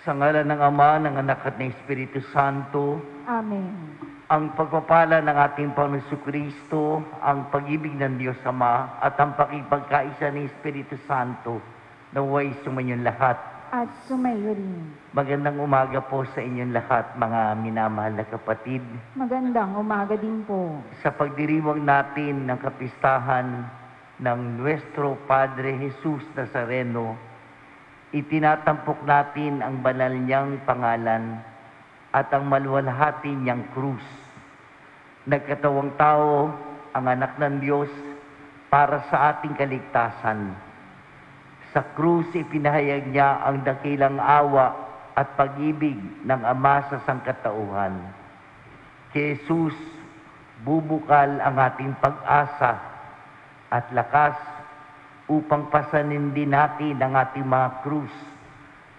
Sa ngalan ng Ama, ng Anak at ng Espiritu Santo. Amen. Ang pagpapala ng ating Panginoon Jesucristo, ang pag-ibig ng Diyos Ama, at ang pakipagkaisa ng Espiritu Santo, naway sumainyong lahat. At sumayo rin. Magandang umaga po sa inyong lahat, mga minamahal na kapatid. Magandang umaga din po. Sa pagdiriwang natin ng kapistahan ng Nuestro Padre Jesus Nazareno, itinatampok natin ang banal niyang pangalan at ang maluwalhati niyang krus. Nagkatawang tao, ang anak ng Diyos, para sa ating kaligtasan. Sa krus, ipinahayag niya ang dakilang awa at pag-ibig ng Ama sa sangkatauhan. Kay Jesus, bubukal ang ating pag-asa at lakas upang pasanin din natin ang ating mga krus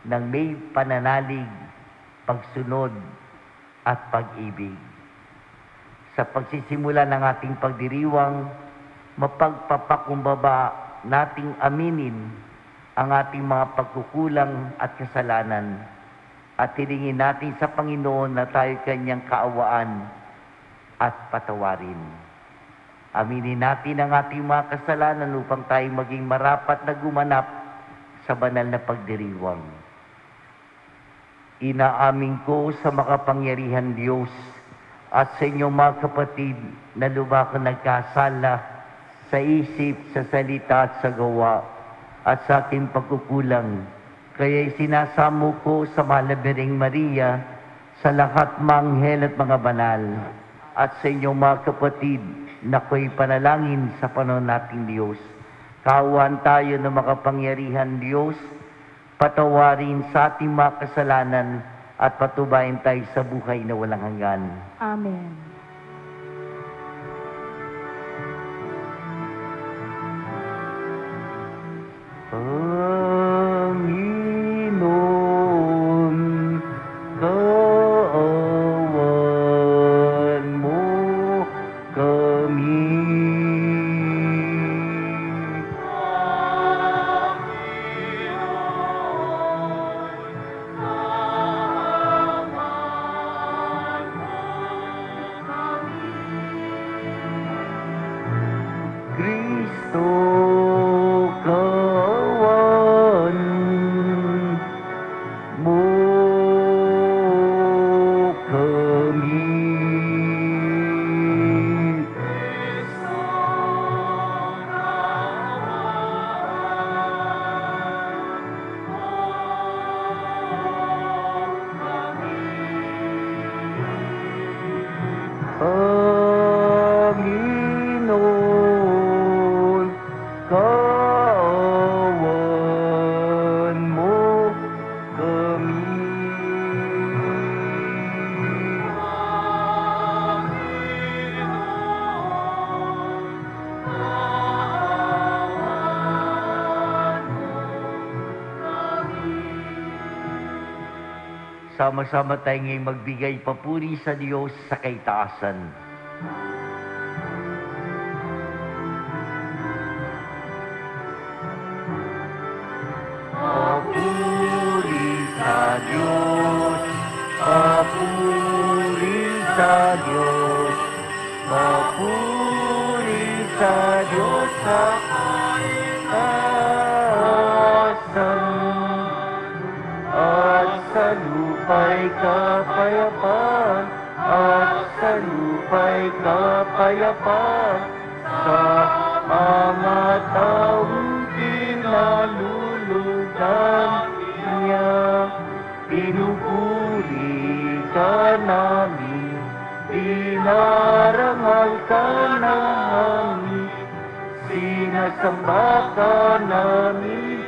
ng may pananalig, pagsunod at pag-ibig. Sa pagsisimula ng ating pagdiriwang, mapagpapakumbaba nating aminin ang ating mga pagkukulang at kasalanan at hilingin natin sa Panginoon na tayo kanyang kaawaan at patawarin. Aminin natin ang ating mga kasalanan upang tayo maging marapat na gumanap sa banal na pagdiriwang. Inaamin ko sa makapangyarihan Diyos at sa inyong mga kapatid na lubha ko nagkasala sa isip, sa salita at sa gawa at sa aking pagkukulang. Kaya sinasamo ko sa mahal na Birheng Maria, sa lahat mga anghel at mga banal, at sa inyong mga kapatid na ko'y panalangin sa Panginoon nating Diyos. Kaawaan tayo ng makapangyarihan Diyos, patawarin sa ating mga kasalanan at patubayan tayo sa buhay na walang hanggan. Amen. Panginoon, kaawaan mo kami. Kristo, kaawaan mo kami. Panginoon, kaawaan mo kami. Sama-sama tayo ngayong magbigay papuri sa Diyos sa kaitaasan. Papuri sa Diyos, papuri sa Diyos, papuri sa Diyos sa kaitaasan, at sa lupa'y kapayapaan, at sa lupa'y kapayapaan, sa mga taong pinalulugan niya. Pinupuri ka namin, pinarangal ka namin, sinasamba ka namin,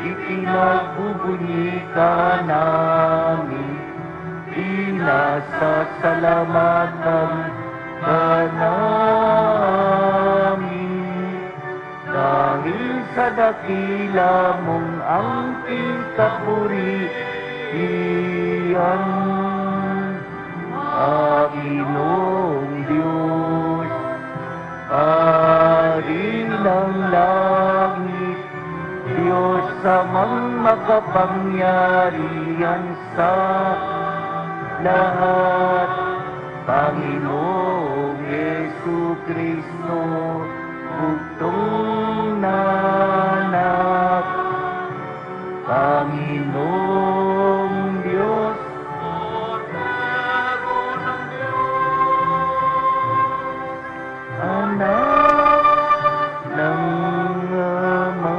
ipinagbubunyi ka namin, pinasasalamatan ka namin. Dahil sa dakila mong angking kapurihan, Panginoong Diyos, Hari ng langit, Diyos amang makapangyarihan sa lahat, Panginoong Jesucristo, bugtong na anak, Panginoong Diyos, anak ng Ama.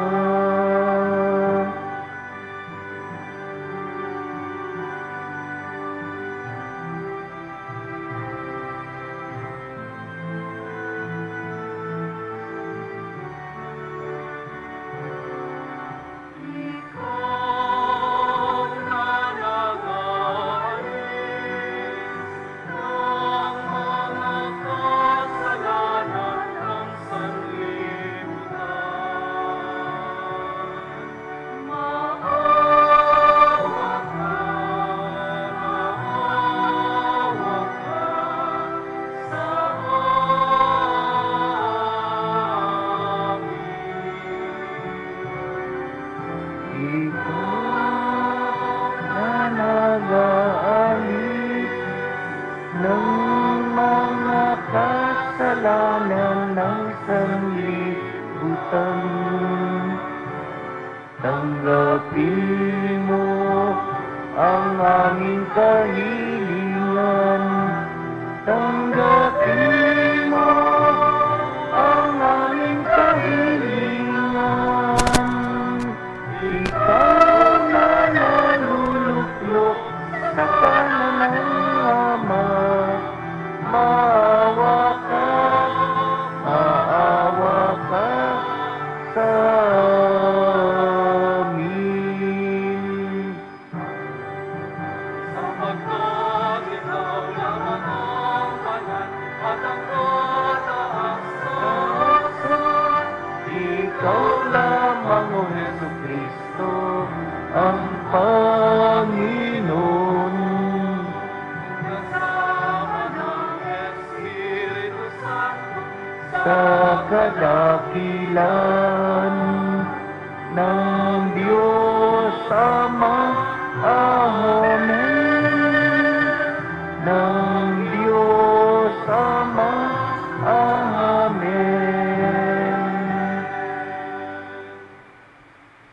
kasulatan. Tanggapin mo ang aming kahilingan. Tanggapin mo ang aming kahilingan. Ikaw na naluluklok sa kanan ng Ama. Maawa ka sa amin. Sapagkat ikaw lamang ang banal at ang kataasan. Ikaw lamang, O Jesucristo, ang Panginoon. Kasama ng Espiritu Santo Sa kadakilan ng Diyos Ama, Amen. Ng Diyos Ama, Amen.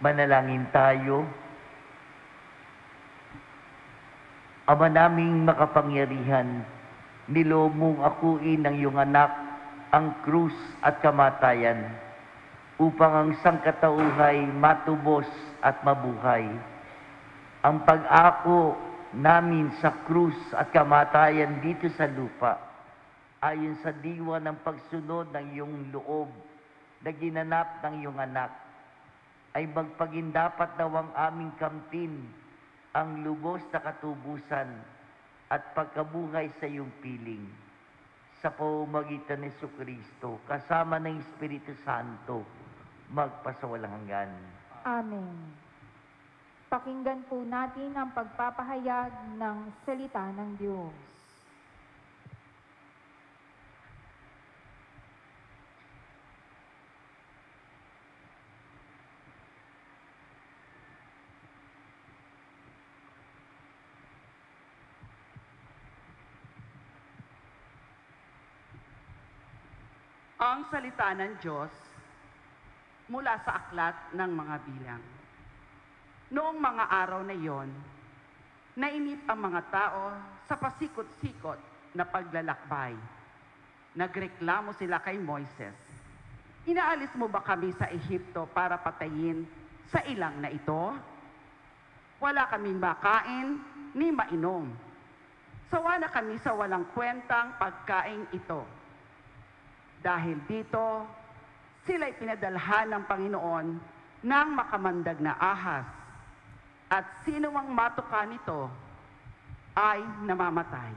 Manalangin tayo. Ama naming makapangyarihan, niloob mong akuin ng iyong anak ang krus at kamatayan upang ang sangkatauhay matubos at mabuhay. Ang pag-ako namin sa krus at kamatayan dito sa lupa, ayon sa diwa ng pagsunod ng iyong loob na ginanap ng iyong anak, ay magpagindapat nawang aming kamtin ang lubos na katubusan at pagkabuhay sa iyong piling. Sa pamamagitan ni Jesucristo, kasama ng Espiritu Santo, magpasawalang hanggan. Amen. Pakinggan po natin ang pagpapahayag ng salita ng Diyos. Ang salita ng Diyos mula sa aklat ng mga bilang. Noong mga araw na iyon, nainip ang mga tao sa pasikot-sikot na paglalakbay. Nagreklamo sila kay Moises. Inaalis mo ba kami sa Ehipto para patayin sa ilang na ito? Wala kaming makain ni mainom. Sawa na kami sa walang kwentang pagkain ito. Dahil dito, sila'y pinadalhan ng Panginoon ng makamandag na ahas, at sino ang matuka nito ay namamatay.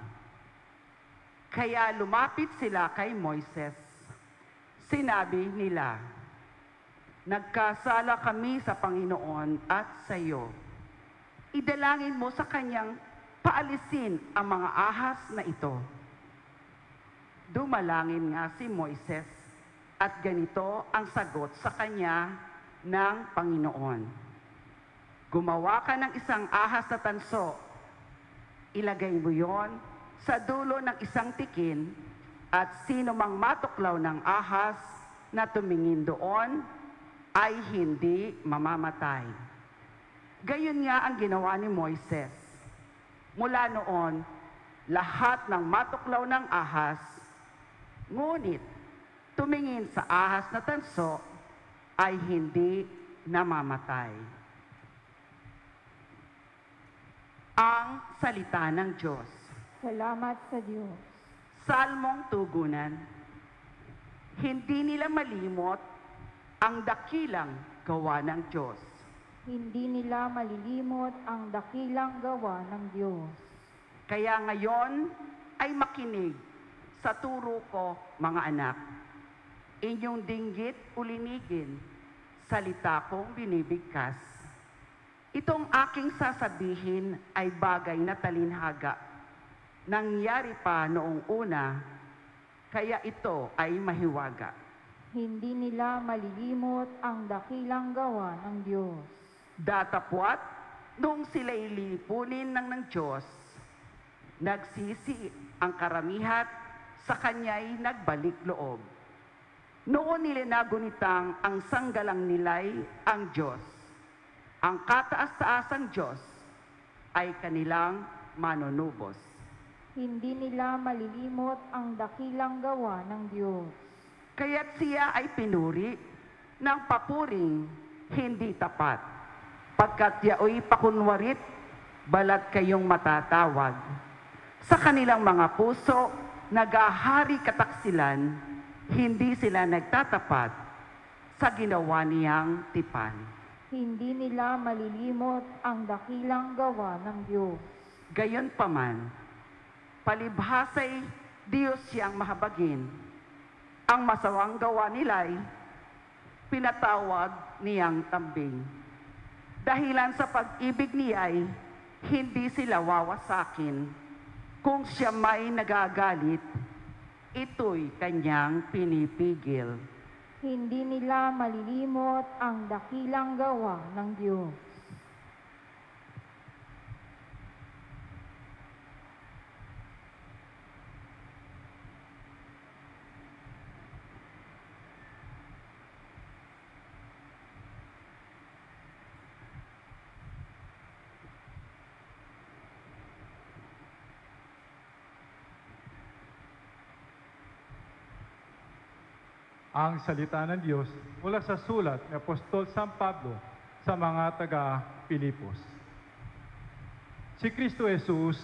Kaya lumapit sila kay Moises. Sinabi nila, "Nagkasala kami sa Panginoon at sa iyo. Idalangin mo sa kanyang paalisin ang mga ahas na ito." Dumalangin nga si Moises at ganito ang sagot sa kanya ng Panginoon. "Gumawa ka ng isang ahas na tanso. Ilagay mo yon sa dulo ng isang tikin at sino mang matuklaw ng ahas na tumingin doon ay hindi mamamatay." Gayon nga ang ginawa ni Moises. Mula noon, lahat ng matuklaw ng ahas, ngunit tumingin sa ahas na tanso, ay hindi namamatay. Ang salita ng Diyos. Salamat sa Diyos. Salmong tugunan. Hindi nila malimot ang dakilang gawa ng Diyos. Hindi nila malilimot ang dakilang gawa ng Diyos. Kaya ngayon ay makinig sa turo ko, mga anak. Inyong dinggit ulinigin, salita kong binibigkas. Itong aking sasabihin ay bagay na talinhaga. Nangyari pa noong una, kaya ito ay mahiwaga. Hindi nila malilimot ang dakilang gawa ng Diyos. Datapwat, noong sila'y lilipunin ng Diyos, nagsisi ang karamihat, sa kanya'y nagbalik loob. Noon nila nagunitang ang sanggalang nilay ang Diyos. Ang kataas-taasang Diyos ay kanilang manunubos. Hindi nila malilimot ang dakilang gawa ng Diyos. Kaya't siya ay pinuri ng papuring hindi tapat. Pagkat yaoy pakunwarit, balat kayong matatawag. Sa kanilang mga puso, nagahari kataksilan, hindi sila nagtatapat sa ginawa niyang tipan. Hindi nila malilimot ang dakilang gawa ng Diyos. Gayon paman, palibhasay Diyos siyang mahabagin. Ang masawang gawa nila'y pinatawag niyang tambing. Dahilan sa pag-ibig niya'y hindi sila wawasakin. Kung siya may nagagalit, ito'y kanyang pinipigil. Hindi nila malilimot ang dakilang gawa ng Diyos. Ang salita ng Diyos mula sa sulat ni Apostol San Pablo sa mga taga-Pilipos. Si Kristo Jesus,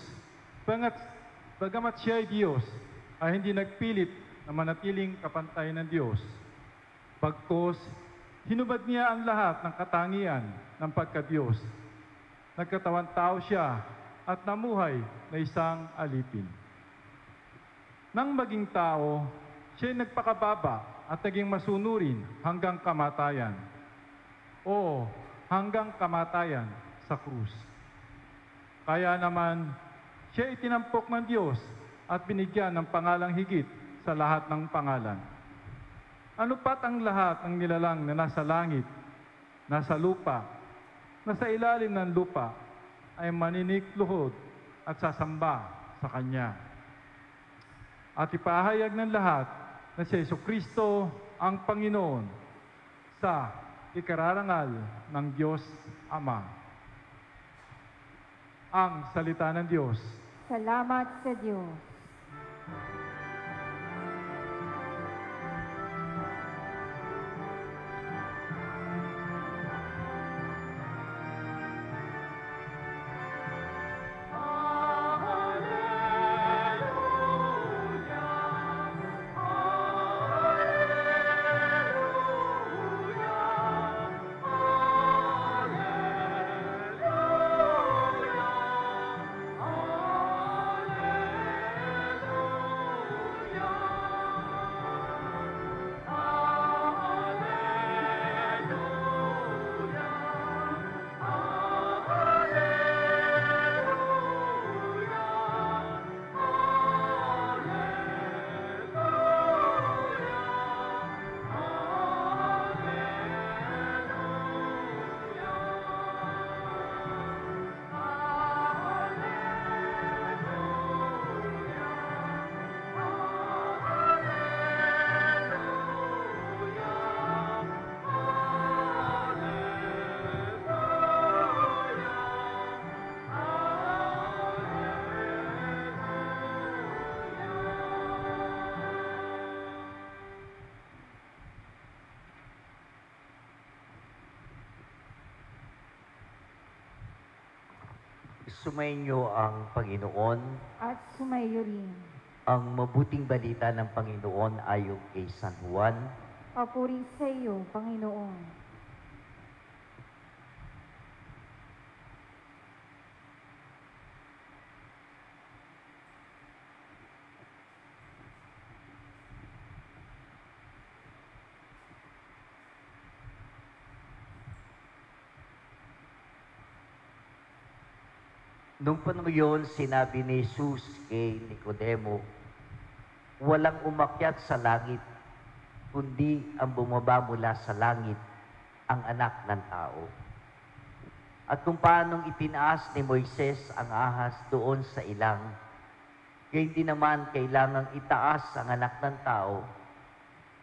bagamat siya ay Diyos, ay hindi nagpilit na manatiling kapantay ng Diyos. Pagkos, hinubad niya ang lahat ng katangian ng pagka-Diyos. Nagkatawang tao siya at namuhay na isang alipin. Nang maging tao, siya'y nagpakababa at naging masunurin hanggang kamatayan. Oo, hanggang kamatayan sa krus. Kaya naman, siya itinampok ng Diyos at binigyan ng pangalang higit sa lahat ng pangalan. Ano pat ang lahat ng nilalang na nasa langit, nasa lupa, nasa ilalim ng lupa, ay maninikluhod at sasamba sa Kanya. At ipahayag ng lahat na si Jesucristo ang Panginoon sa ikararangal ng Diyos Ama. Ang salita ng Diyos. Salamat sa Diyos. Sumainyo ang Panginoon. At sumayo rin. Ang mabuting balita ng Panginoon ayon kay San Juan. Papuri sa iyo, Panginoon. Nung panahon yun, sinabi ni Jesus kay Nicodemo, walang umakyat sa langit, kundi ang bumaba mula sa langit, ang anak ng tao. At kung paanong itinaas ni Moises ang ahas doon sa ilang, kaya hindi naman kailangang itaas ang anak ng tao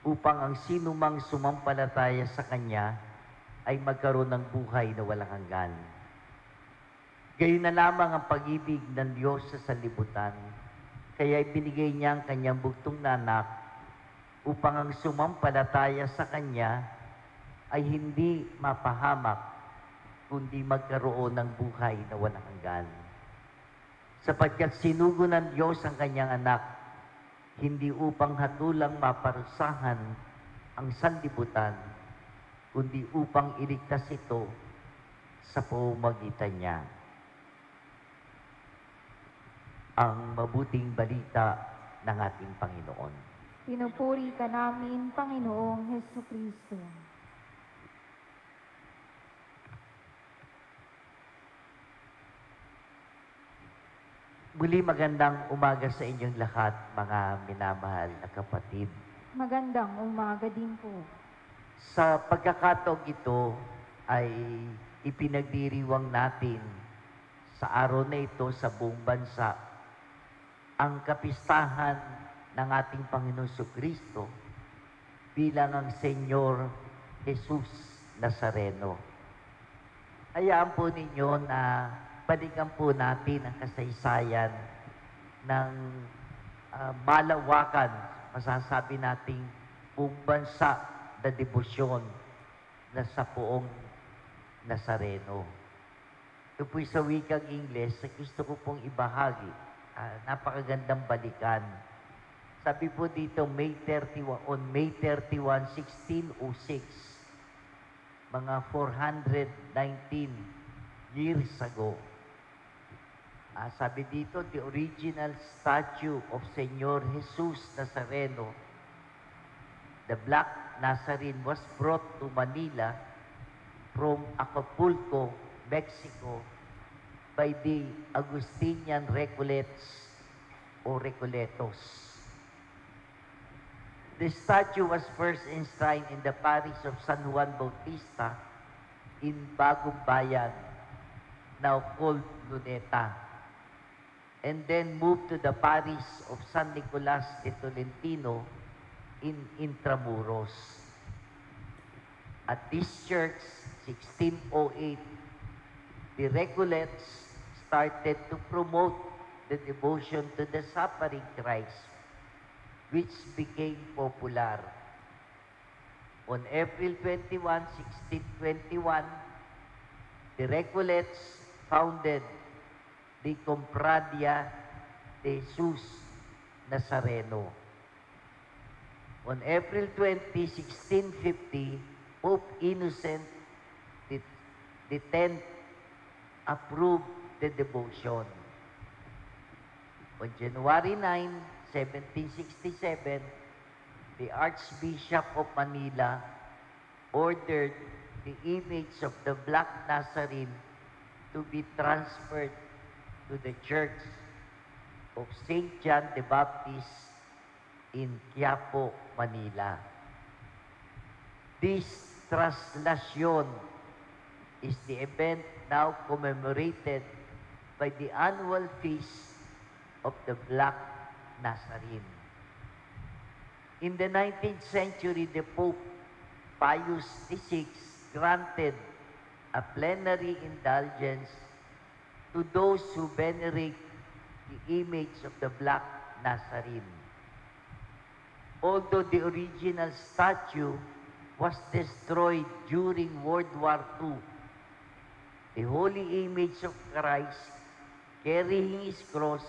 upang ang sinumang sumampalataya sa Kanya ay magkaroon ng buhay na walang hanggan. Gayon na lamang ang pag-ibig ng Diyos sa sanlibutan, kaya ibinigay niya ang Kanyang bugtong na anak upang ang sumampalataya sa Kanya ay hindi mapahamak, kundi magkaroon ng buhay na walang hanggan. Sapagkat sinugo ng Diyos ang Kanyang anak, hindi upang hatulang maparusahan ang sanlibutan, kundi upang iligtas ito sa pamamagitan niya. Ang mabuting balita ng ating Panginoon. Pinupuri ka namin, Panginoong Hesukristo. Muli magandang umaga sa inyong lahat, mga minamahal na kapatid. Magandang umaga din po. Sa pagkakataong ito ay ipinagdiriwang natin sa araw na ito sa buong bansa ang kapistahan ng ating Panginoon Kristo bilang ang Senyor Jesus Nazareno. Hayaan po ninyo na balikan po natin ang kasaysayan ng malawakan, masasabi nating buong bansa na debosyon na sa poong Nazareno. Ito po'y sa wikang Ingles, gusto ko pong ibahagi. Napakagandang balikan. Sabi po dito, on May 31, 1606, mga 419 years ago, sabi dito, the original statue of Senyor Jesus Nazareno, the Black Nazarene, was brought to Manila from Acapulco, Mexico, by the Augustinian Recollets or Recoletos. The statue was first enshrined in the parish of San Juan Bautista in Bagong Bayan, now called Luneta, and then moved to the parish of San Nicolas de Tolentino in Intramuros. At this church, 1608, the Recollets started to promote the devotion to the suffering Christ, which became popular. On April 21, 1621, the Recollets founded the Compradia de Jesus Nazareno. On April 20, 1650, Pope Innocent the 10th approved the devotion. On January 9, 1767, the Archbishop of Manila ordered the image of the Black Nazarene to be transferred to the Church of St. John the Baptist in Quiapo, Manila. This translation is the event now commemorated by the annual feast of the Black Nazarene. In the 19th century, the Pope Pius VI granted a plenary indulgence to those who venerate the image of the Black Nazarene. Although the original statue was destroyed during World War II, the holy image of Christ carrying his cross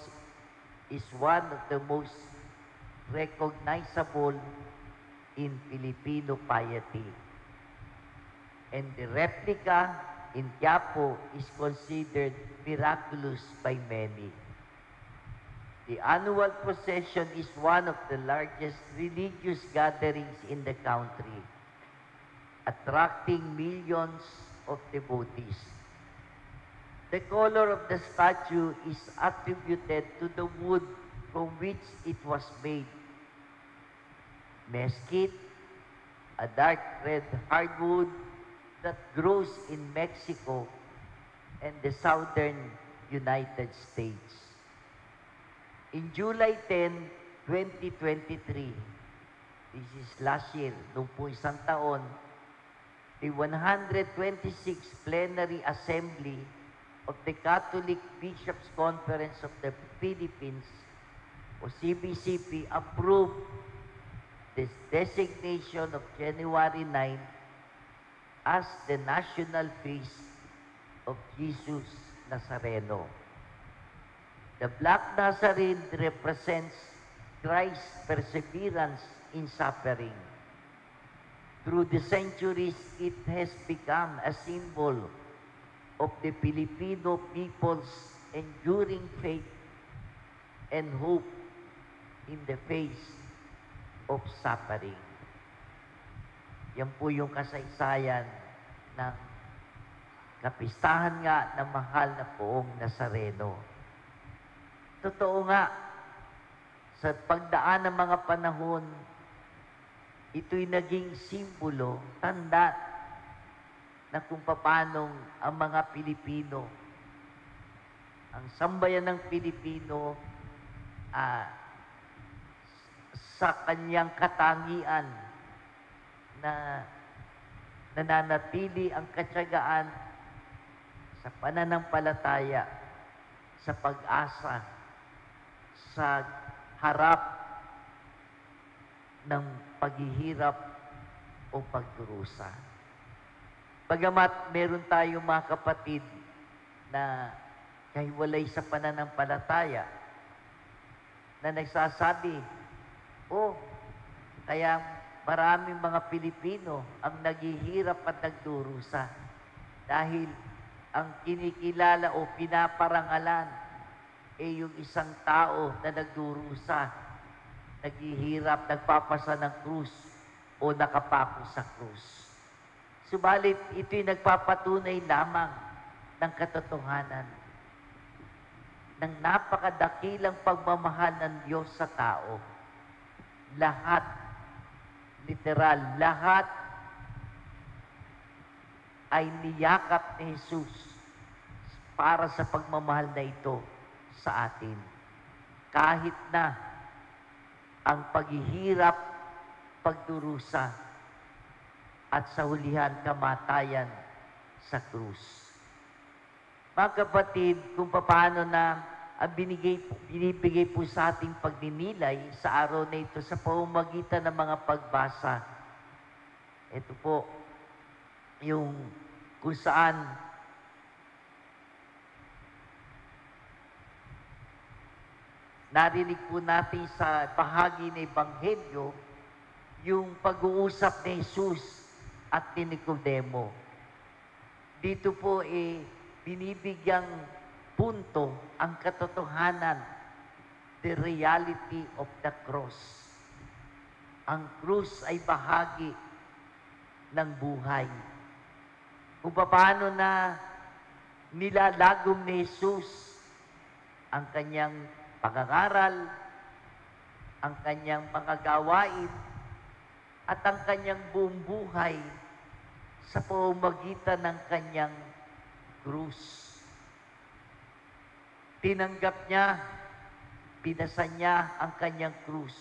is one of the most recognizable in Filipino piety. And the replica in Quiapo is considered miraculous by many. The annual procession is one of the largest religious gatherings in the country, attracting millions of devotees. The color of the statue is attributed to the wood from which it was made. Mesquite, a dark red hardwood that grows in Mexico and the southern United States. In July 10, 2023, this is last year, noong po isang taon, the 126th Plenary Assembly of the Catholic Bishops' Conference of the Philippines, o CBCP, approved this designation of January 9 as the national feast of Jesus Nazareno. The Black Nazarene represents Christ's perseverance in suffering. Through the centuries, it has become a symbol of the Filipino people's enduring faith and hope in the face of suffering. Yan po yung kasaysayan ng kapistahan nga ng mahal na poong Nazareno. Totoo nga, sa pagdaan ng mga panahon, ito'y naging simbolo, tanda na kung paanong ang mga Pilipino, ang sambayan ng Pilipino, sa kanyang katangian na nananatili ang katyagaan sa pananampalataya, sa pag-asa, sa harap ng paghihirap o pagdurusa. Bagamat meron tayong mga kapatid na kahiwalay sa pananampalataya, na nagsasabi, kaya maraming mga Pilipino ang naghihirap at nagdurusa dahil ang kinikilala o pinaparangalan yung isang tao na nagdurusa, naghihirap, nagpapasa ng krus o nakapako sa krus. Subalit, ito'y nagpapatunay lamang ng katotohanan ng napakadakilang pagmamahal ng Diyos sa tao. Lahat, literal, lahat ay niyakap ni Jesus para sa pagmamahal na ito sa atin. Kahit na ang paghihirap, pagdurusa, at sa hulihan kamatayan sa krus. Mga kapatid, kung paano na ang binibigay po sa ating pagninilay sa araw na ito sa pamamagitan ng mga pagbasa. Ito po, yung kung saan narinig po natin sa bahagi ng Ebanghelyo yung pag-uusap ni Jesus at ni Nicodemo. Dito po binibigyang punto ang katotohanan, the reality of the cross. Ang krus ay bahagi ng buhay. Kung paano na nilalagom ni Jesus ang kanyang pag-aaral, ang kanyang mga gawain, at ang kanyang buong buhay sa pamamagitan ng kanyang krus. Tinanggap niya, pinasan niya ang kanyang krus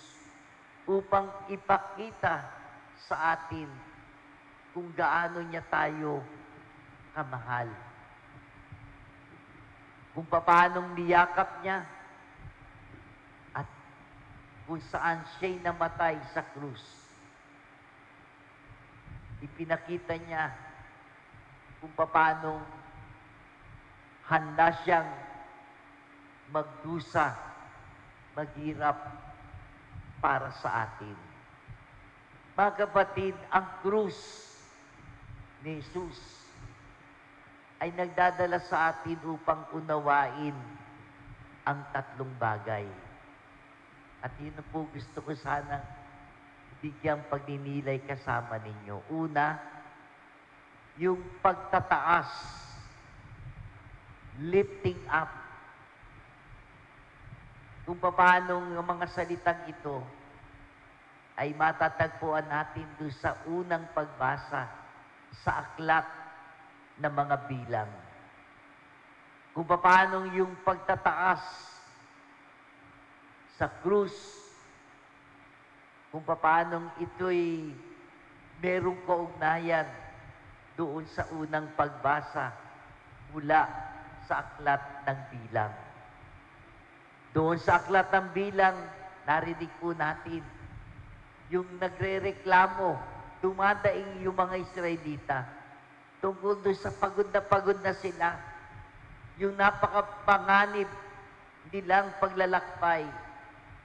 upang ipakita sa atin kung gaano niya tayo kamahal. Kung paanong niyakap niya at kung saan siya'y namatay sa krus. Ipinakita niya kung paanong handa siyang magdusa, maghirap para sa atin. Mga kapatid, ang krus ni Jesus ay nagdadala sa atin upang unawain ang tatlong bagay. At yun na po gusto ko sana bigyang pagninilay kasama ninyo. Una, yung pagtataas, lifting up. Kung paano ang mga salitang ito ay matatagpuan natin doon sa unang pagbasa sa aklat ng mga bilang. Kung paano yung pagtataas sa krus kung paanong ito'y merong kaugnayan doon sa unang pagbasa mula sa aklat ng bilang. Doon sa aklat ng bilang, narinig po natin yung nagre-reklamo, dumadaing yung mga Israelita tungkol doon sa pagod na sila, yung napakapanganib nilang paglalakbay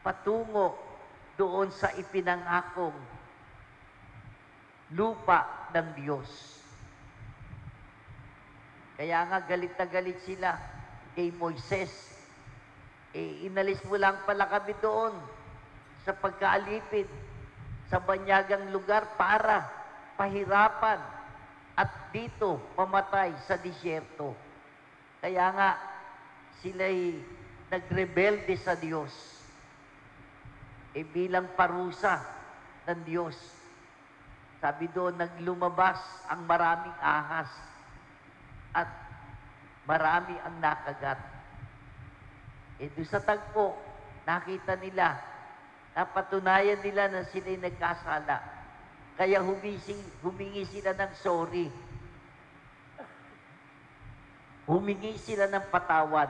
patungo doon sa ipinangakong lupa ng Diyos. Kaya nga galit na galit sila kay Moises. Inalis mo lang pala kami doon sa pagkaalipid sa banyagang lugar para pahirapan at dito mamatay sa disyerto. Kaya nga sila'y nagrebelde sa Diyos. Bilang parusa ng Diyos, sabi doon, naglumabas ang maraming ahas at marami ang nakagat. Doon sa tagpo, nakita nila, napatunayan nila na sila'y nagkasala. Kaya humingi sila ng sorry. Humingi sila ng patawad.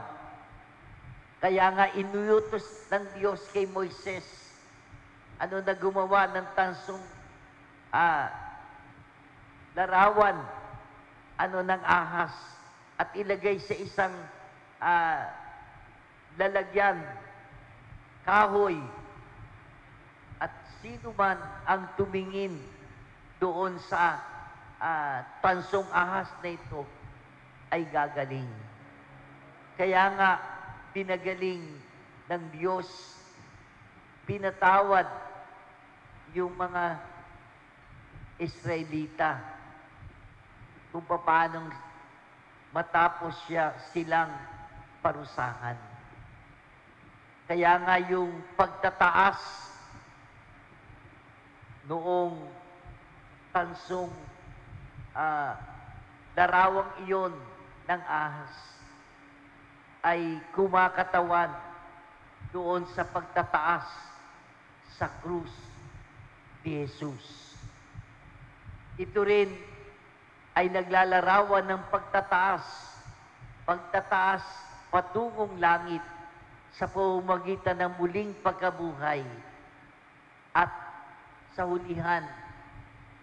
Kaya nga inuutos ng Diyos kay Moises, na gumawa ng tansong larawan, ng ahas, at ilagay sa isang lalagyan, kahoy, at sino man ang tumingin doon sa tansong ahas na ito ay gagaling. Kaya nga, pinagaling ng Diyos, pinatawad yung mga Israelita kung paano matapos silang parusahan. Kaya nga yung pagtataas noong tansong larawang iyon ng ahas ay kumakatawan doon sa pagtataas sa krus ni Jesus. Ito rin ay naglalarawan ng pagtataas patungong langit sa pamamagitan ng muling pagkabuhay at sa hulihan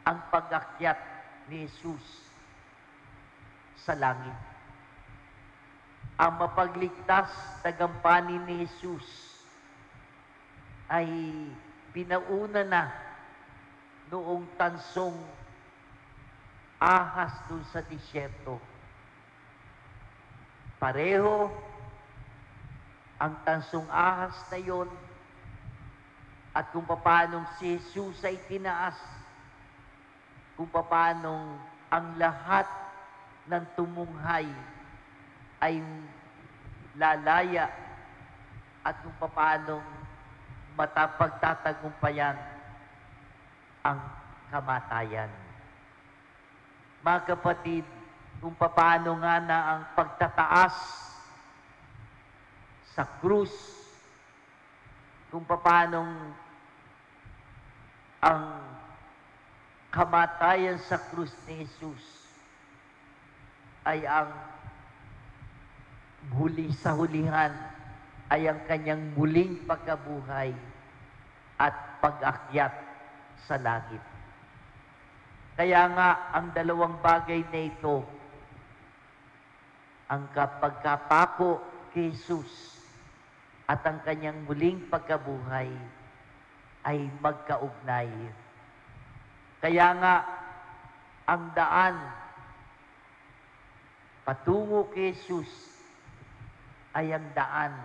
ang pag-akyat ni Jesus sa langit. Ang mapagligtas na gampanin ni Jesus ay pinauna na noong tansong ahas dun sa disyerto. Pareho ang tansong ahas na yon at kung paanong si Jesus ay tinaas, kung paanong ang lahat ng tumunghay ay lalaya at kung paanong matapagtatagumpayan ang kamatayan. Mga kapatid, kung paano nga na ang pagtataas sa krus, kung paano ang kamatayan sa krus ni Jesus ay ang huli sa hulihan ay ang kanyang muling pagkabuhay at pag-akyat sa langit. Kaya nga, ang dalawang bagay na ito, ang pagkapako kay Jesus at ang kanyang muling pagkabuhay ay magkaugnay. Kaya nga, ang daan patungo kay Jesus ay ang daan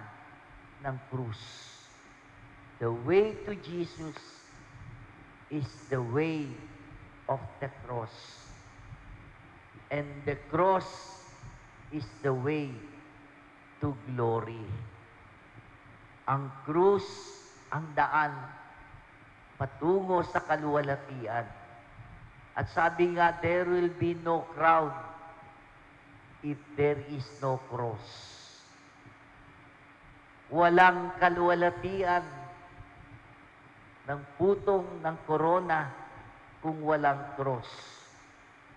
ng krus. The way to Jesus is the way of the cross. And the cross is the way to glory. Ang krus, ang daan, patungo sa kaluwalhatian. At sabi nga, there will be no crown if there is no cross. Walang kaluwalhatian ng putong ng korona kung walang cross.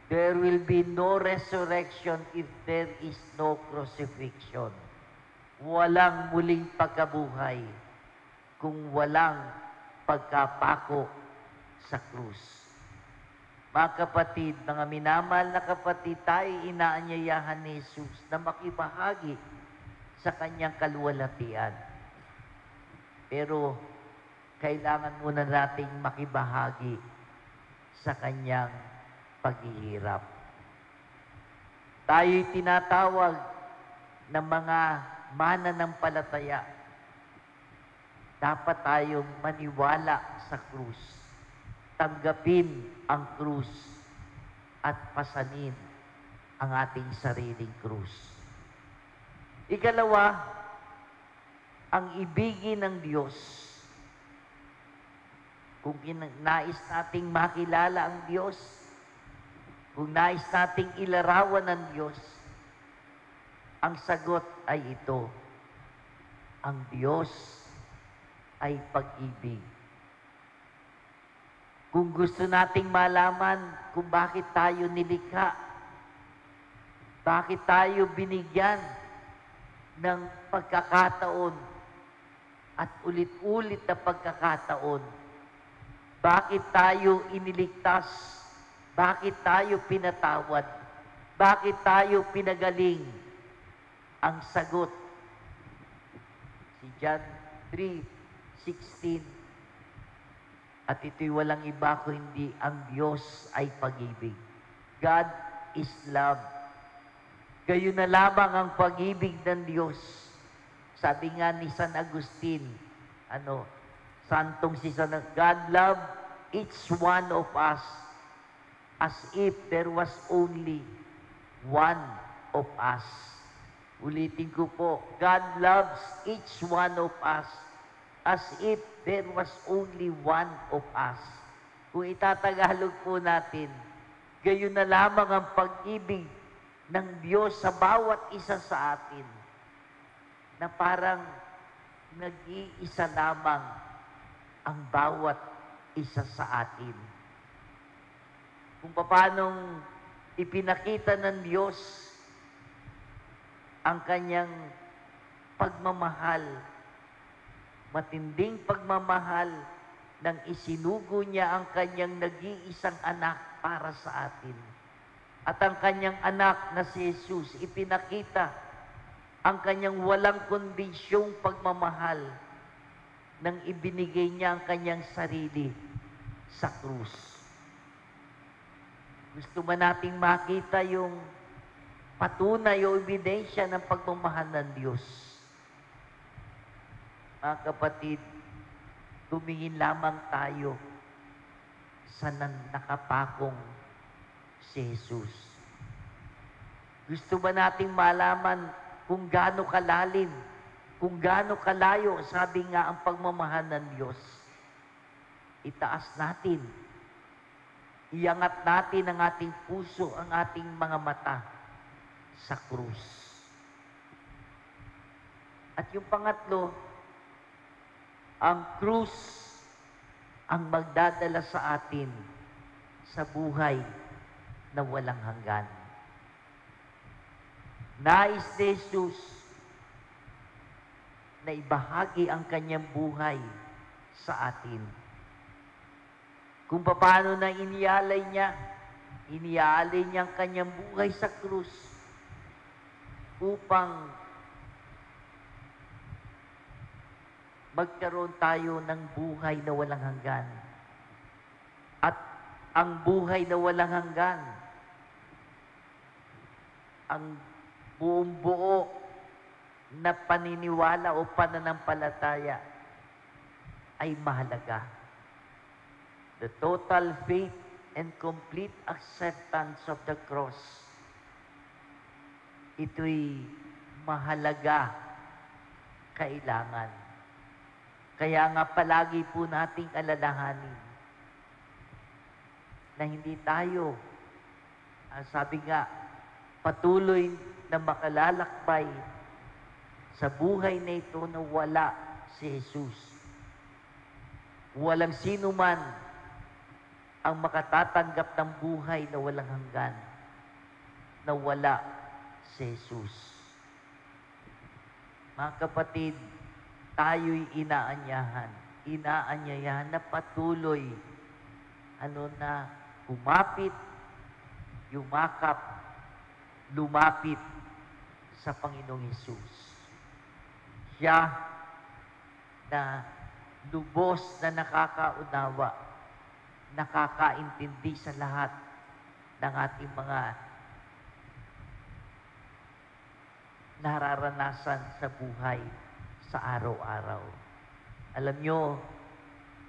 There will be no resurrection if there is no crucifixion. Walang muling pagkabuhay kung walang pagkapako sa krus. Mga kapatid, mga minamahal na kapatid, tayo inaanyayahan ni Jesus na makibahagi sa kanyang kaluwalhatian. Pero kailangan muna nating makibahagi sa kanyang paghihirap. Tayo'y tinatawag ng mga mananampalataya. Dapat tayong maniwala sa krus, tanggapin ang krus, at pasanin ang ating sariling krus. Ikalawa, ang ibigin ng Diyos. Kung nais nating makilala ang Diyos, kung nais nating ilarawan ng Diyos, ang sagot ay ito: ang Diyos ay pag-ibig. Kung gusto nating malaman kung bakit tayo nilikha, bakit tayo binigyan ng pagkakataon at ulit-ulit na pagkakataon, bakit tayo iniligtas, bakit tayo pinatawad, bakit tayo pinagaling, ang sagot, si John 3:16, at ito'y walang iba kundi ang Diyos ay pag-ibig. God is love. Gayon na lamang ang pag-ibig ng Diyos. Sabi nga ni San Agustin, Santong si San, God loved each one of us as if there was only one of us. Ulitin ko po, God loves each one of us as if there was only one of us. Kung itatagalog po natin, gayon na lamang ang pag-ibig ng Diyos sa bawat isa sa atin, na parang nag-iisa lamang ang bawat isa sa atin. Kung paanong ipinakita ng Diyos ang kanyang pagmamahal, matinding pagmamahal, nang isinugo niya ang kanyang nag-iisang anak para sa atin. At ang kanyang anak na si Jesus, ipinakita ang kanyang walang kondisyong pagmamahal nang ibinigay niya ang kanyang sarili sa krus. Gusto ba nating makita yung patunay o ebidensya ng pagmamahal ng Diyos? Mga kapatid, tumingin lamang tayo sa nakapakong si Jesus. Gusto ba nating malaman kung gaano kalalim, kung gaano kalayo, sabi nga, ang pagmamahal ng Diyos? Itaas natin, iangat natin ang ating puso, ang ating mga mata sa krus. At yung pangatlo, ang krus ang magdadala sa atin sa buhay na walang hanggan. Nais ni Jesus na ibahagi ang kanyang buhay sa atin. Kung paano na inialay niya ang kanyang buhay sa krus upang magkaroon tayo ng buhay na walang hanggan. At ang buhay na walang hanggan, ang buong buo na paniniwala o pananampalataya ay mahalaga. The total faith and complete acceptance of the cross, ito'y mahalaga, kailangan. Kaya nga palagi po nating alalahanin na hindi tayo, sabi nga, patuloy na makalalakbay sa buhay na ito na wala si Jesus. Walang sino man ang makatatanggap ng buhay na walang hanggan na wala si Jesus. Mga kapatid, tayo'y inaanyayahan na patuloy humapit, yumakap, lumapit sa Panginoong Hesus. Siya na lubos na nakakaunawa, nakakaintindi sa lahat ng ating mga nararanasan sa buhay sa araw-araw. Alam nyo,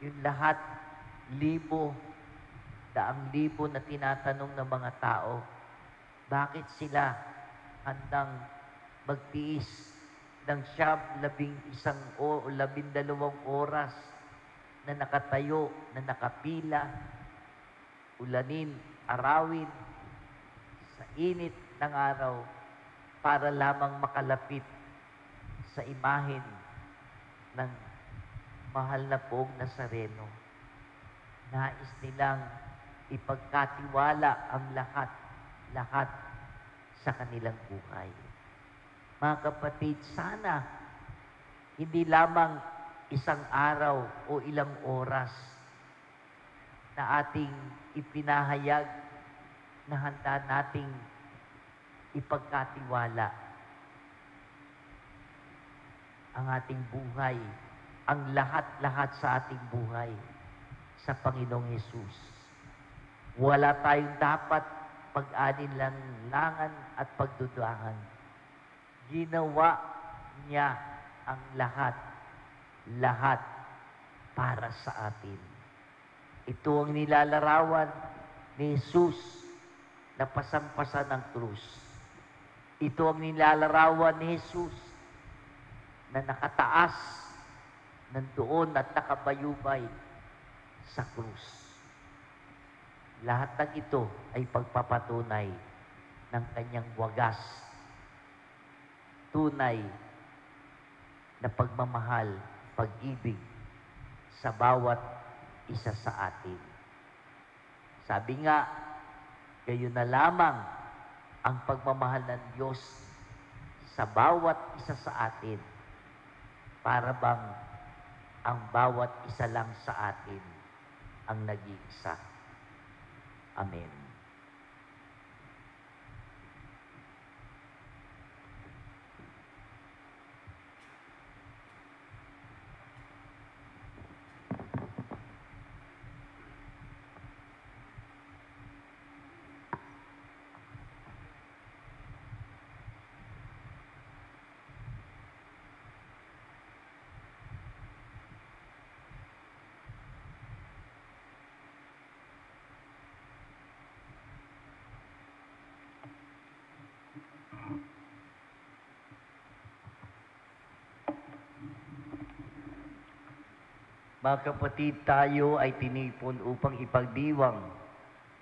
yung lahat, daang libo na tinatanong ng mga tao, bakit sila handang magtiis ng 11 o 12 oras na nakatayo, na nakapila, ulanin, arawin, sa init ng araw, para lamang makalapit sa imahen ng mahal na Poong Nazareno. Nais nilang ipagkatiwala ang lahat sa kanilang buhay. Mga kapatid, sana hindi lamang isang araw o ilang oras na ating ipinahayag na handa nating ipagkatiwala ang ating buhay, ang lahat-lahat sa ating buhay sa Panginoong Hesus. Wala tayong dapat pag-alinlangan at pagdududahan. Ginawa niya ang lahat para sa atin. Ito ang nilalarawan ni Jesus na pasampasan ng krus. Ito ang nilalarawan ni Jesus na nakataas nandoon at nakabayubay sa krus. Lahat ng ito ay pagpapatunay ng kanyang wagas, tunay na pagmamahal, pag-ibig sa bawat isa sa atin. Sabi nga, gayon na lamang ang pagmamahal ng Diyos sa bawat isa sa atin, para bang ang bawat isa lang sa atin ang nag-iisa. Amen. Mga kapatid, tayo ay tinipon upang ipagdiwang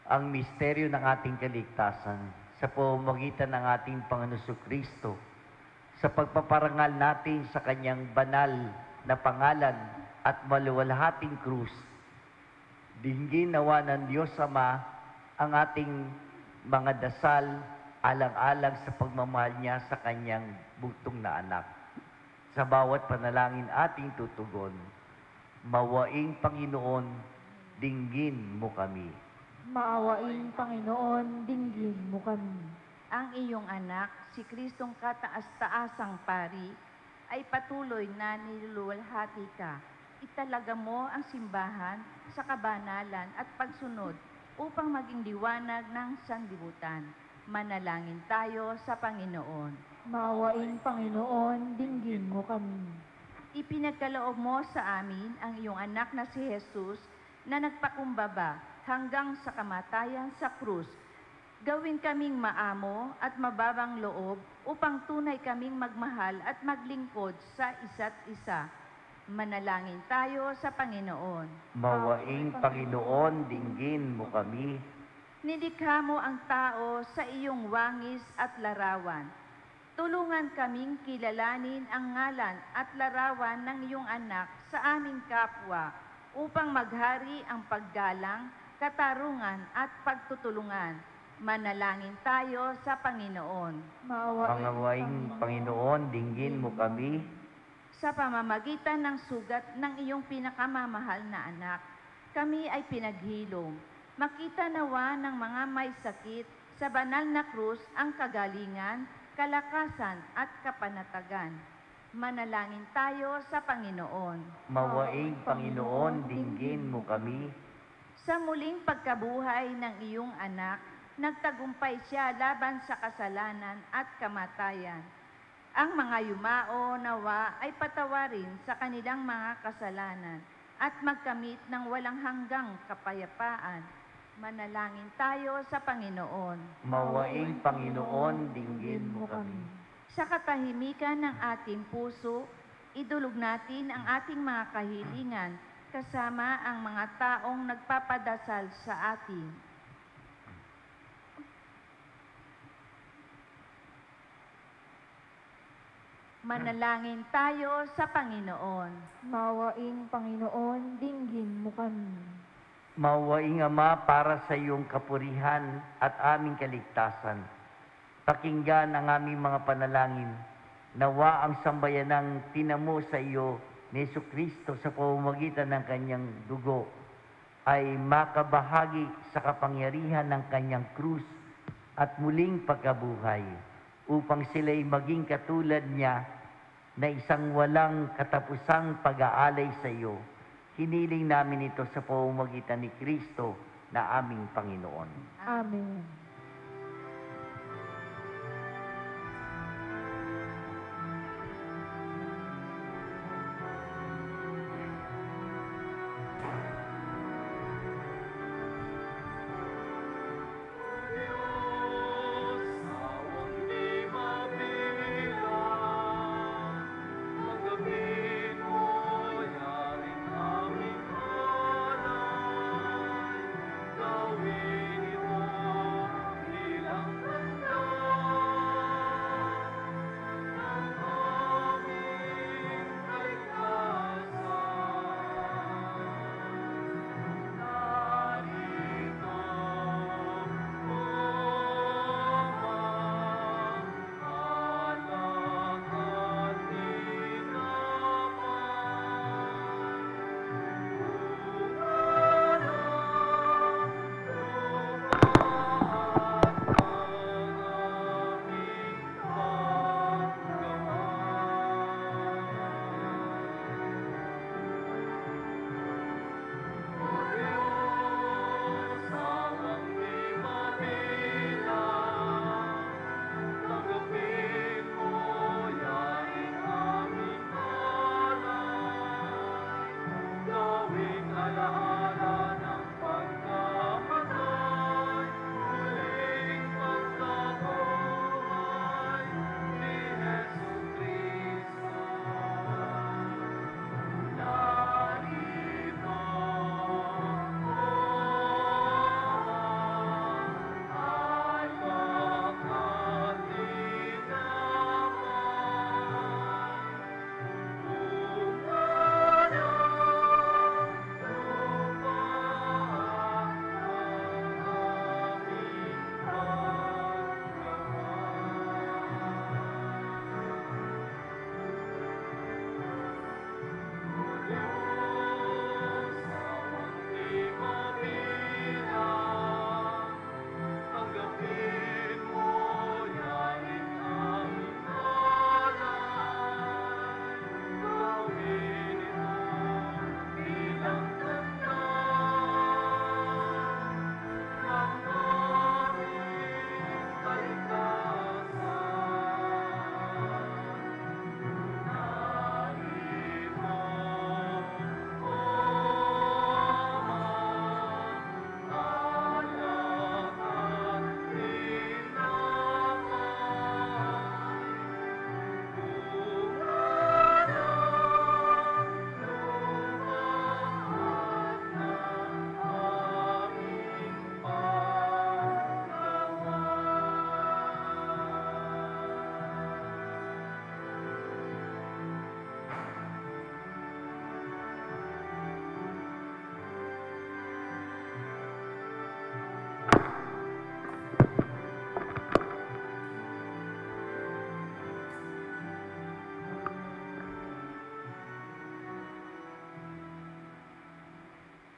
ang misteryo ng ating kaligtasan sa pamamagitan ng ating Panginoon Jesucristo, sa pagpaparangal natin sa kanyang banal na pangalan at maluwalhating krus. Dinggin nawa ng Diyos Ama ang ating mga dasal alang-alang sa pagmamahal niya sa kanyang bugtong na anak. Sa bawat panalangin ating tutugon, mawaing Panginoon, dinggin mo kami. Maawaing Panginoon, dinggin mo kami. Ang iyong anak, si Kristong kataas-taasang pari, ay patuloy na niluluwalhati ka. Italaga mo ang simbahan sa kabanalan at pagsunod upang maging liwanag ng sanlibutan. Manalangin tayo sa Panginoon. Maawaing Panginoon, dinggin mo kami. Ipinagkaloob mo sa amin ang iyong anak na si Jesus na nagpakumbaba hanggang sa kamatayan sa krus. Gawin kaming maamo at mababang loob upang tunay kaming magmahal at maglingkod sa isa't isa. Manalangin tayo sa Panginoon. Mawaing Panginoon, dinggin mo kami. Nilikha mo ang tao sa iyong wangis at larawan. Tulungan kaming kilalanin ang ngalan at larawan ng iyong anak sa aming kapwa upang maghari ang paggalang, katarungan at pagtutulungan. Manalangin tayo sa Panginoon. Pangawaing Panginoon, dinggin mo kami. Sa pamamagitan ng sugat ng iyong pinakamamahal na anak, kami ay pinaghilom. Makita nawa ng mga may sakit sa banal na krus ang kagalingan, kalakasan at kapanatagan. Manalangin tayo sa Panginoon. Mawaing Panginoon, dinggin mo kami. Sa muling pagkabuhay ng iyong anak, nagtagumpay siya laban sa kasalanan at kamatayan. Ang mga yumao nawa ay patawarin sa kanilang mga kasalanan at magkamit ng walang hanggang kapayapaan. Manalangin tayo sa Panginoon. Mawaing Panginoon, dinggin mo kami. Sa katahimikan ng ating puso, idulog natin ang ating mga kahilingan kasama ang mga taong nagpapadasal sa atin. Manalangin tayo sa Panginoon. Mawaing Panginoon, dinggin mo kami. Mawaing Ama, para sa iyong kapurihan at aming kaligtasan, pakinggan ang aming mga panalangin. Nawa ang sambayanang tinamo sa iyo ni Jesucristo sa pamamagitan ng kanyang dugo ay makabahagi sa kapangyarihan ng kanyang krus at muling pagkabuhay upang sila'y maging katulad niya na isang walang katapusang pag-aalay sa iyo. Hiniling namin ito sa pamamagitan ni Kristo na aming Panginoon. Amen.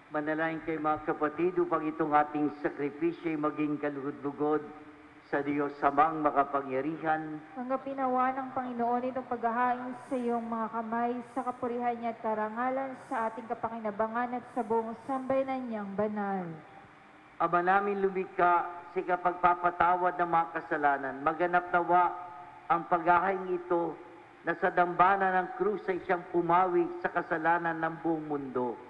Manalangin kay mga kapatid upang itong ating sakripisyo ay maging kalugod-lugod sa Diyos samang makapangyarihan. Tanggapin nawa ng Panginoon itong paghahain sa iyong mga kamay sa kapurihan niya at karangalan sa ating kapakinabangan at sa buong sambayanan niyang banal. Ama namin lumikha sa kapagpapatawad ng mga kasalanan, maganap nawa ang paghahain ito na sa dambana ng krus ay siyang pumawi sa kasalanan ng buong mundo.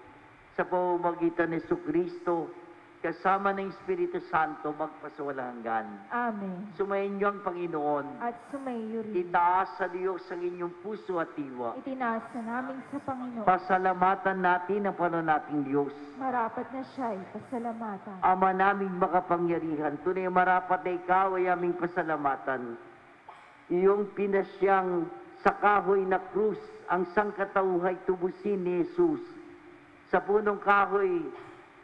Sa pamamagitan ni Jesucristo, kasama ng Espiritu Santo, magpasawalang hanggan. Amen. Sumayin niyo ang Panginoon. At sumayo rin. Itaas sa Diyos ang inyong puso at diwa. Itinaas na namin sa Panginoon. Pasalamatan natin ang Panginoon nating Diyos. Marapat na siya'y pasalamatan. Ama naming makapangyarihan, tunay marapat na ikaw ay aming pasalamatan. Iyong pinasyang sa kahoy na krus, ang sangkatauhay tubusin ni Jesus. Sa punong kahoy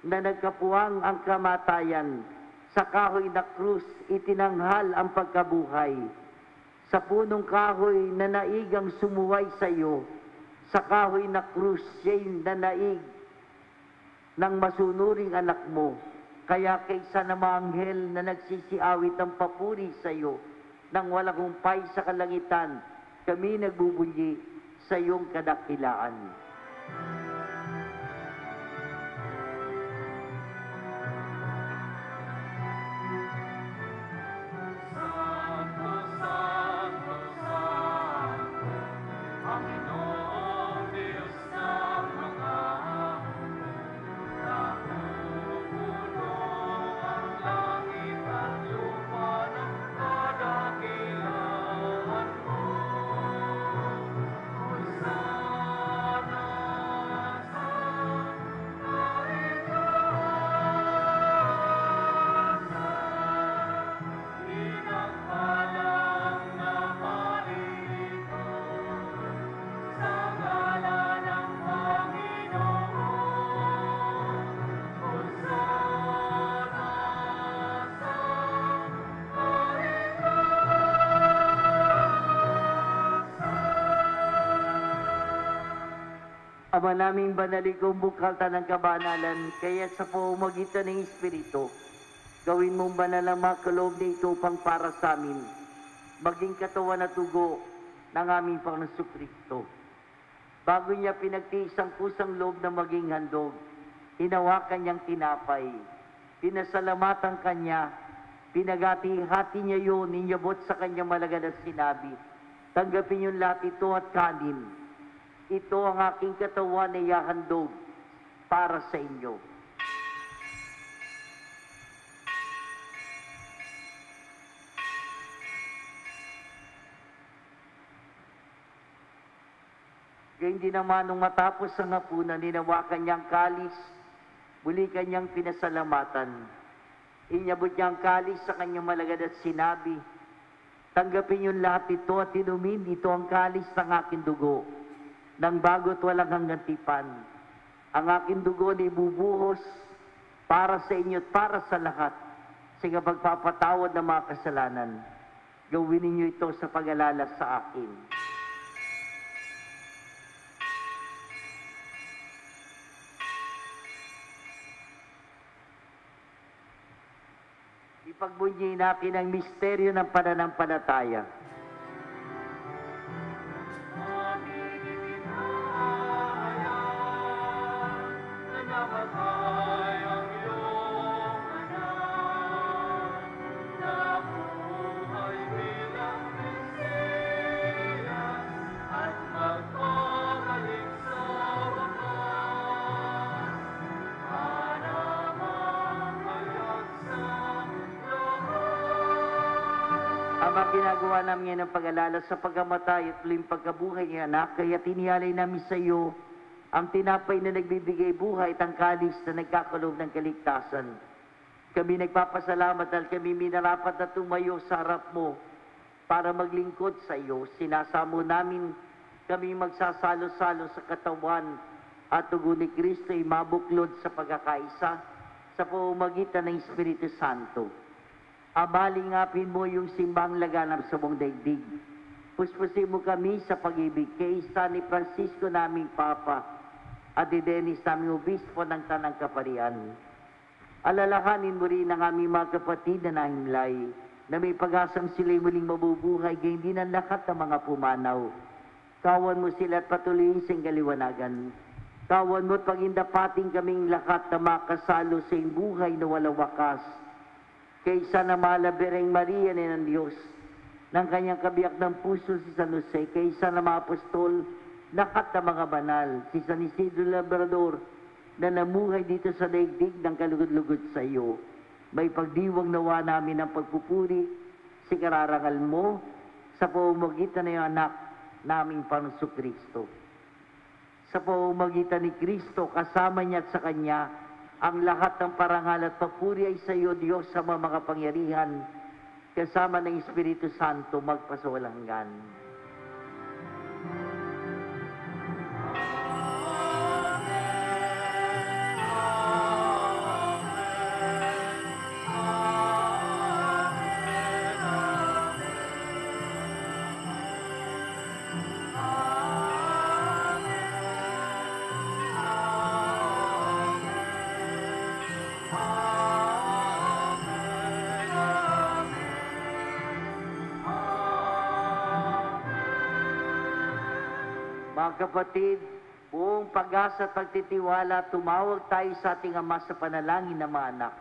na nagkapuwang ang kamatayan, sa kahoy na krus itinanghal ang pagkabuhay. Sa punong kahoy na naigang sumuway sa iyo, sa kahoy na krus siya'y nanaig ng masunuring anak mo. Kaya kaysa na mga anghel na nagsisiawit ang papuri sa iyo, nang walang humpay sa kalangitan, kami nagbubunyi sa iyong kadakilaan. Santo, Santo, Santo, Panginoong Diyos ng mga hukbo, napupuno ang langit at lupa ng kadakilaan mo. Hosana sa kaitaasan, pinagpalang na palito, sa ngalan ng Panginoon. Hosana sa Ama naming banaligong bukalta ng kabanalan, kaya sa pamamagitan ng Espiritu, gawin mong banal ang mga kaloob na ito upang para sa amin, maging katawan at tugo ng aming Panginoon Jesucristo. Bago niya pinagtiis ang kusang loob na maging handog, hinawakan niyang tinapay, pinasalamatan kanya, pinagati-hati niya yun, inyabot sa kanya malagad at sinabi, tanggapin yung lahat ito at kanin. Ito ang aking katawan na ihahandog para sa inyo. Gayun din naman nung matapos ang hapunan, ninawakan niyang kalis, muli kanyang pinasalamatan. Inyabot niya ang kalis sa kanyang malagad at sinabi, tanggapin yung lahat ito at inumin, ito ang kalis ng aking dugo, ng bago't walang hanggang tipan. Ang aking dugo na ibubuhos para sa inyo at para sa lahat sa pagpapatawad ng mga kasalanan. Gawin ninyo ito sa pag-alala sa akin. Ipagbunyi natin ang misteryo ng pananampalataya. namatay ang iyong anak, nabuhay bilang Mesiyas, at magpapalik sa wakas, para magpahayag sa lahat. Ama, ginagawa namin ng pag-alala sa pagkamatay at muling pagkabuhay ng anak, kaya tinihalay namin sa iyo ang tinapay na nagbibigay buhay at ang kalis na nagkakaloob ng kaligtasan. Kami nagpapasalamat dahil kami minarapat na tumayo sa harap mo para maglingkod sa iyo. Sinasamo namin kami magsasalo-salo sa katawan at tugo ni Kristo ay mabuklod sa pagkakaisa sa pamamagitan ng Espiritu Santo. Abalingapin mo yung simbang laganap sa buong daigdig. Puspusin mo kami sa pag-ibig kay isa ni Francisco naming Papa, at ni Dennis naming obispo ng Tanang Kaparian. Alalahanin mo rin ang aming mga kapatid na nahimlay, na may pag-asang sila'y muling mabubuhay, gayon din ang lahat ng mga pumanaw. Kawan mo sila at patuloy sa kaliwanagan. Kawan mo at pagindapating kaming lahat na makasalo sa iyong buhay na walang wakas. Kaysa na malabereng Maria ni ng Diyos, ng kanyang kabiyak ng puso si San Jose, kaysa na mga apostol, lahat ng mga banal, si San Isidro Labrador, na namuhay dito sa daigdig ng kalugod-lugod sa iyo. May pagdiwang nawa namin ang pagpupuri, si kararangal mo, sa pamamagitan ng anak naming Panginoong Kristo. Sa pamamagitan ni Kristo, kasama niya at sa Kanya, ang lahat ng parangal at papuri ay sa iyo, Diyos, sa mga makapangyarihan, kasama ng Espiritu Santo, magpasawalang hanggan. Mga kapatid, buong pag-asa at pagtitiwala, tumawag tayo sa ating Ama sa panalangin na mga anak.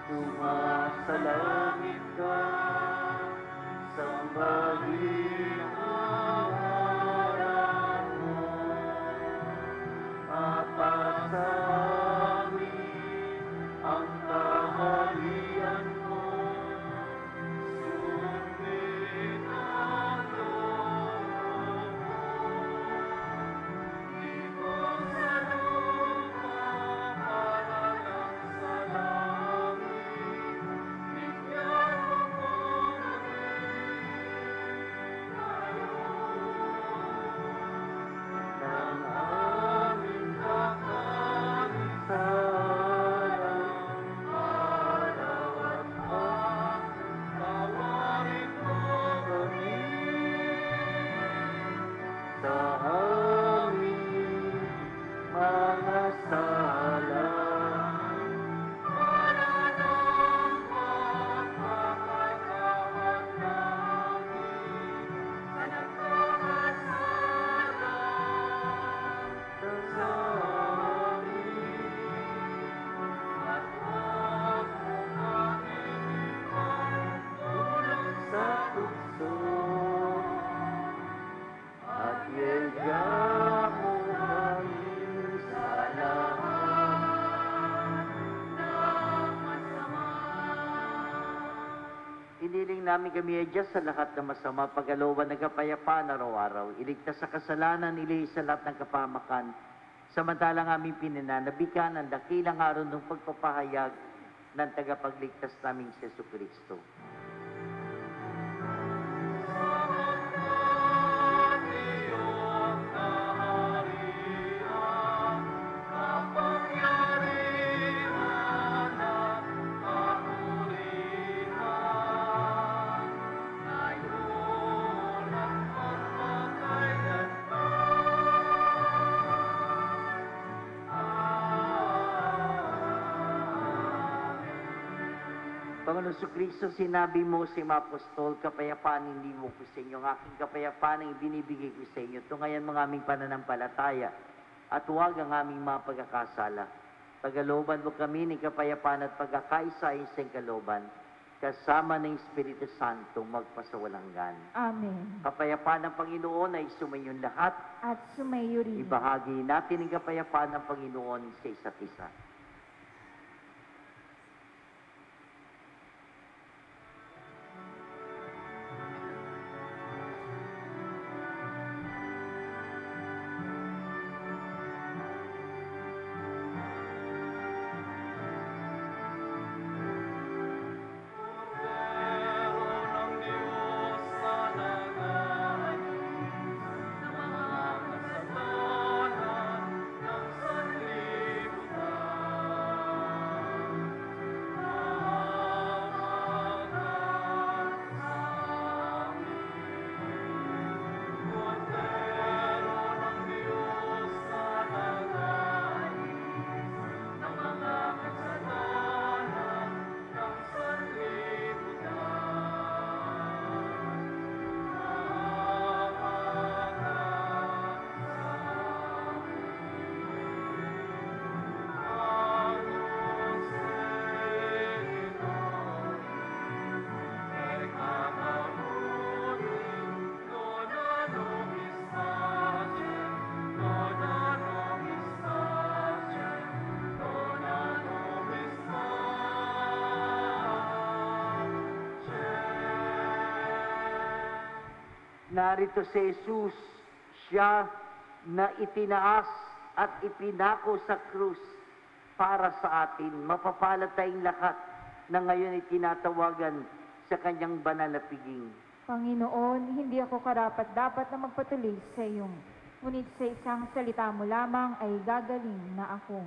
Sumasalangit ka, sambahin ang ngalan mo, apasamin ang kaharian mo, sundin ang loob mo, dito sa lupa para lang sa langit, bigyan mo ko ng aming kakaninsalang araw at pagkawarin mo kami sa aming mga sala para ng pagpapatawad namin sa nagkakasala sa amin, at huwag mo kaming ipagdulog sa tukso, at yelya mo kami sa lahat ng masama. Iniling namin kami adya sa lahat ng masama, pagkalooban ng kapayapaan araw-araw, iligtas sa kasalanan, ilihis sa lahat ng kapahamakan, samantalang aming pinananabikan ang dakilang araw ng pagpapahayag ng tagapagligtas naming si Jesucristo. Panginoon Jesucristo, sinabi mo sa mga apostol, kapayapaan hindi mo ko sa inyo, ang aking kapayapaan ang ibinibigay ko sa inyo. Tungayan mga aming pananampalataya at huwag ang aming mga pagkakasala. Pagkalooban mo kami ng kapayapaan at pagkakaisa sa kalooban, kasama ng Espiritu Santo magpasawalang hanggan. Amen. Kapayapaan ng Panginoon ay sumayon lahat. At sumayo rin. Ibahagi natin ang kapayapaan ng Panginoon sa isa't isa. Sa mga kasalanan Narito si Jesus, siya na itinaas at ipinako sa krus para sa atin. Mapapalad tayong lahat na ngayon ay tinatawagan sa kanyang banal na piging. Panginoon, hindi ako karapat-dapat na magpatuloy sa iyong, ngunit sa isang salita mo lamang ay gagaling na ako.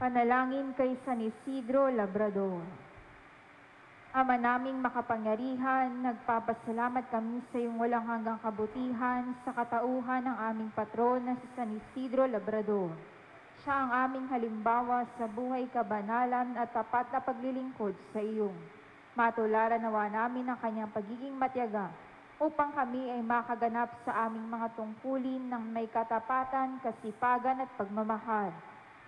Panalangin kay San Isidro Labrador. Ama naming makapangyarihan, nagpapasalamat kami sa iyong walang hanggang kabutihan sa katauhan ng aming patron na si San Isidro Labrador. Siya ang aming halimbawa sa buhay kabanalan at tapat na paglilingkod sa iyong. Matularan nawa namin ang kanyang pagiging matyaga upang kami ay makaganap sa aming mga tungkulin ng may katapatan, kasipagan at pagmamahal.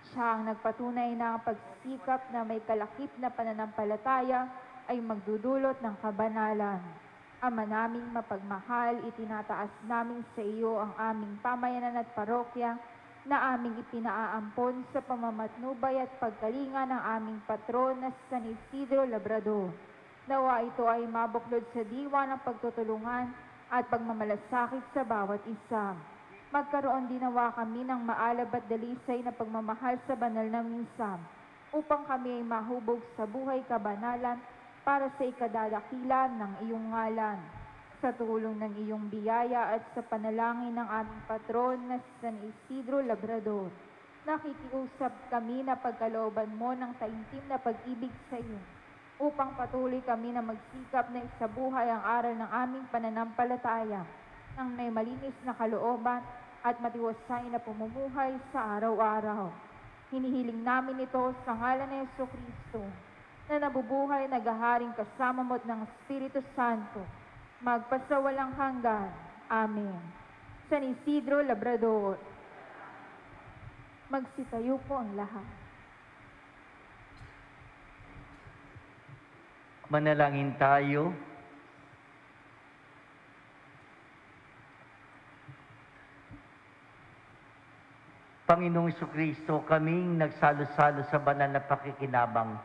Siya ang nagpatunay na ang pagsikap na may kalakip na pananampalataya ay magdudulot ng kabanalan. Ama naming mapagmahal, itinataas namin sa iyo ang aming pamayanan at parokya na aming ipinaaampon sa pamamatnubay at pagkalinga ng aming patron na si San Isidro Labrador. Nawa ito ay mabuklod sa diwa ng pagtutulungan at pagmamalasakit sa bawat isa. Magkaroon din nawa kami ng maalab at dalisay na pagmamahal sa banal na misa, upang kami ay mahubog sa buhay kabanalan para sa ikadadakilan ng iyong ngalan. Sa tulong ng iyong biyaya at sa panalangin ng aming patron na si San Isidro Labrador, nakikiusap kami na pagkalooban mo ng taimtim na pag-ibig sa iyo, upang patuloy kami na magsikap na isabuhay ang aral ng aming pananampalataya ng may malinis na kalooban at matiwasay na pumumuhay sa araw-araw. Hinihiling namin ito sa ngalan ni Jesucristo, na nabubuhay, naghaharing kasama mo ng Espiritu Santo, magpasawalang hanggan. Amen. San Isidro Labrador. Magsitayo po ang lahat. Manalangin tayo. Panginoong Jesucristo, kaming nagsalo-salo sa banal na pakikinabang,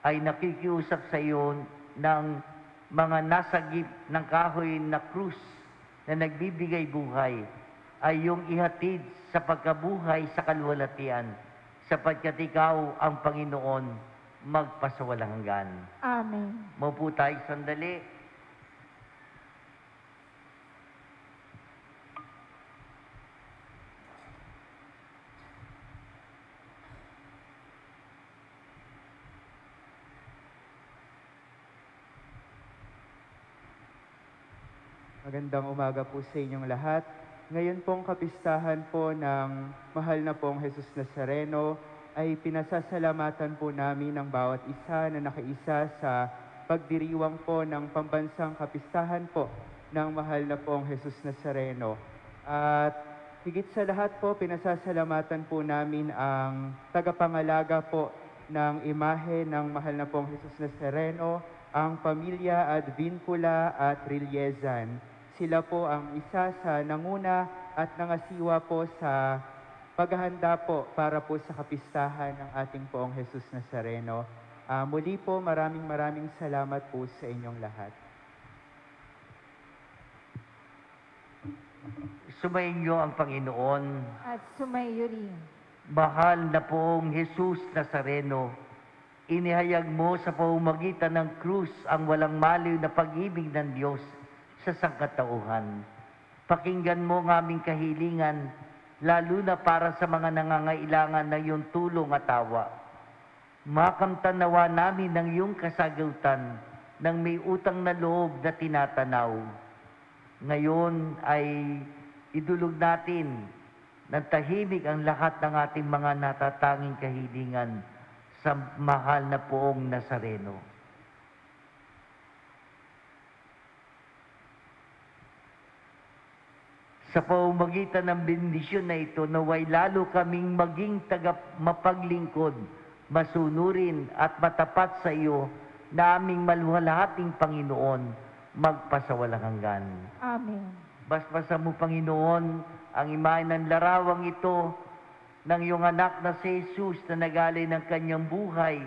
ay nakikiusap sa iyo ng mga nasagip ng kahoy na krus na nagbibigay buhay, ay iyong ihatid sa pagkabuhay sa kalwalatian, sapagkat ikaw ang Panginoon, magpasawalang hanggan. Amen. Maupo tayo sandali. Magandang umaga po sa inyong lahat. Ngayon pong kapistahan po ng mahal na pong Jesus Nazareno ay pinasasalamatan po namin ang bawat isa na nakaisa sa pagdiriwang po ng pambansang kapistahan po ng mahal na pong Jesus Nazareno. At higit sa lahat po, pinasasalamatan po namin ang tagapangalaga po ng imahe ng mahal na pong Jesus Nazareno, ang pamilya Advincula at Rillezan. Sila po ang isa sa nanguna at nangasiwa po sa paghahanda po para po sa kapistahan ng ating poong Jesus Nazareno. Muli po, maraming salamat po sa inyong lahat. Sumainyo ang Panginoon. At sumayo rin. Mahal na poong Jesus Nazareno, inihayag mo sa pamamagitan ng krus ang walang maliw na pag-ibig ng Diyos sa sangkatauhan. Pakinggan mo ang aming kahilingan, lalo na para sa mga nangangailangan ng iyong tulong at awa. Makamtanawa namin ng iyong kasagutan ng may utang na loob na tinatanaw. Ngayon ay idulog natin ng tahimik ang lahat ng ating mga natatanging kahilingan sa mahal na poong Nazareno. Sa pamamagitan ng bendisyon na ito, naway lalo kaming maging mapaglingkod, masunurin at matapat sa iyo na aming maluwalhating Panginoon, magpasawalang hanggan. Amen. Basbasan mo, Panginoon, ang imahe ng larawang ito ng iyong anak na si Jesus na nagalay ng kanyang buhay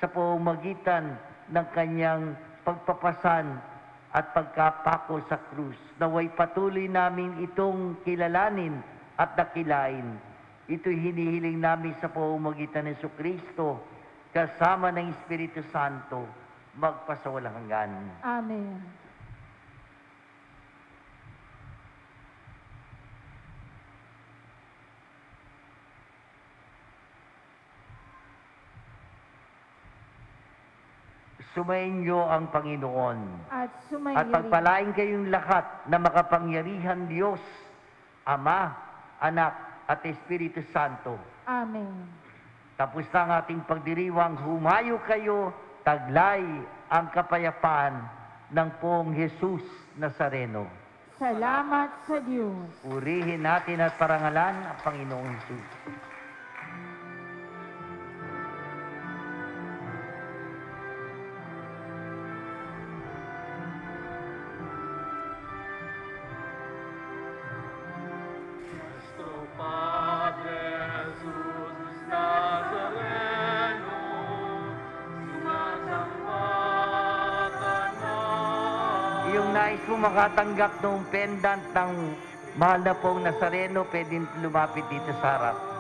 sa pamamagitan ng kanyang pagpapasan at pagkapako sa krus. Naway patuloy namin itong kilalanin at dakilain. Ito'y hinihiling namin sa pamamagitan ng Jesucristo kasama ng Espiritu Santo, magpasawalang hanggan. Amen. Sumainyo ang Panginoon. At sumayo At rin. pagpalain kayong lahat na makapangyarihan Diyos, Ama, Anak, at Espiritu Santo. Amen. Tapos na ang ating pagdiriwang, humayo kayo, taglay ang kapayapaan ng poong Jesus Nazareno. Salamat sa Diyos. Purihin natin at parangalan ang Panginoong Jesus. Nuestro Padre Jesús Nazareno, sinasamba ka namin. Yung nais mo makatanggap ng pendant ng mahal na pong Nazareno, pwedeng lumapit dito sa harap.